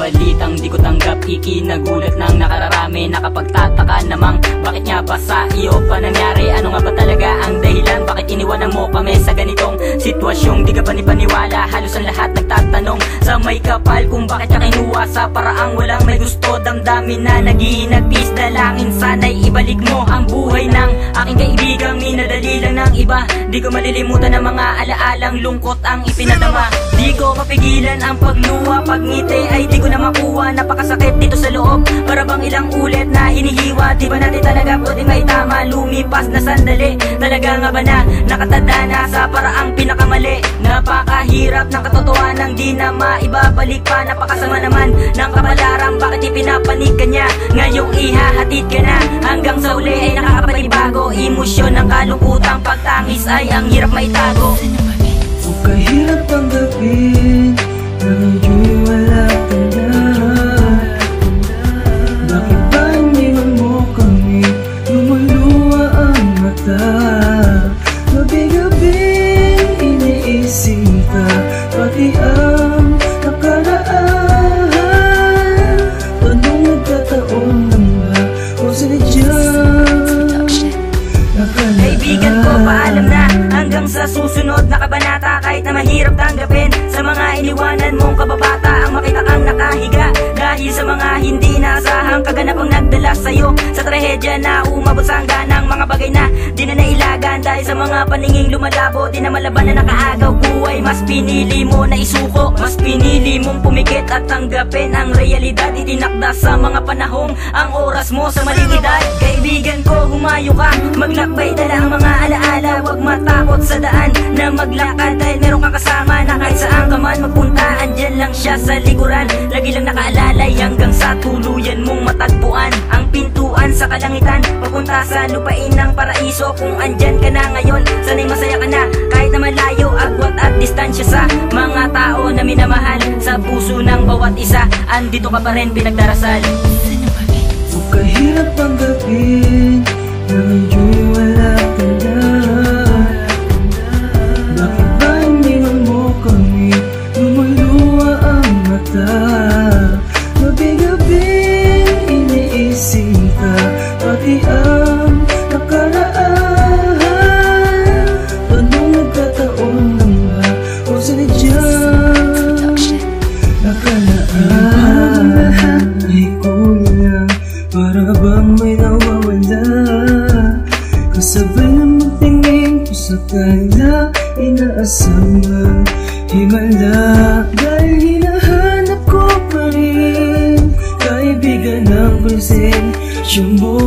balitang di ko tanggap, ikinagulat ng nakararami. Nakapagtataka namang bakit nga ba sa iyo pa nangyari? Ano nga ba talaga ang dahilan? Bakit iniwanan mo kami sa ganitong sitwasyong di ka panipaniwala? Halos ang lahat nagtatanong sa may kapal kung bakit ka kinuha sa paraang walang may gusto. Damdamin na nag-iinagpis, dalangin sana'y ibalik mo ang buhay ng aking kaibigang minadali lang ng iba. Di ko malilimutan ang mga alaalang lungkot ang ipinadama. Di ko mapigilan ang pagluha, pagngiti ay di ko na makuha. Napakasakit dito sa loob, para bang ilang ulit na hinihiwa. Di ba natin talaga pwedeng maitama? Lumipas na sandali, talaga nga ba na nakatada na sa paraang pinakamali? Napakahirap ng katotohanan, di na maibabalik pa. Napakasama naman ng kapalaran, bakit ipinapanig ka niya? Ngayong ihahatid ka na, hanggang sa uli ay nakakapanibago. Emosyon ng kalungkutang pagtangis ay ang hirap maitago. Huwag kahirap tanggapin na ngayon wala ka na. Bakit ba iniwan mo kami? Lumuluwa ang mata. Gabi-gabing iniisip ka, pati ang nakaraan. Tanong nagkataon lang ba o sinadyang nakalaaan? Kaibigan ko, paalam na hanggang sa susunod na kabanata. Kahit na mahirap tanggapin sa mga iniwanan mong kababata, ang makita kang nakahiga dahil sa mga hindi inaasahang kaganapang nagdala sa'yo sa trahedya na umabot sa hangganang mga bagay na di na nailagan. Dahil sa mga paninging lumalabo, di na malaban na nakaagaw buhay. Mas pinili mo na isuko, mas pinili mong pumikit at tanggapin ang realidad. Itinakda sa mga panahong ang oras mo sa maling edad. Kaibigan ko, humayo ka, maglakbay, dala ang mga alaala. Huwag matakot sa daan na maglakad, dahil meron kang kasama na kahit saan ka man magpunta, andyan lang siya sa likuran. Lagi lang nakaalalay hanggang sa tuluyan mong matagpuan ang pintuan sa kalangitan, papunta sa lupain ng paraiso. Kung andyan ka na ngayon, sana'y masaya ka na kahit na malayo, agwat at distansya sa mga tao na minamahal. Sa puso ng bawat isa, andito ka pa rin pinagdarasal. Huwag kahirap tanggapin na ngayon wala ka na. Bakit ba iniwan mo kami? Lumuluwa ang mata. Gabi-gabing iniisip ka, pati ang nakaraan. Tanong nagkataon lang ba o sinadyang nakalaan? Lahat ay kulang, para bang may nawawala. Kasabay na magtingin ko sa kanya, inaasam na himala. Dahil hinahanap ko pa rin kaibigan ng presensya mo.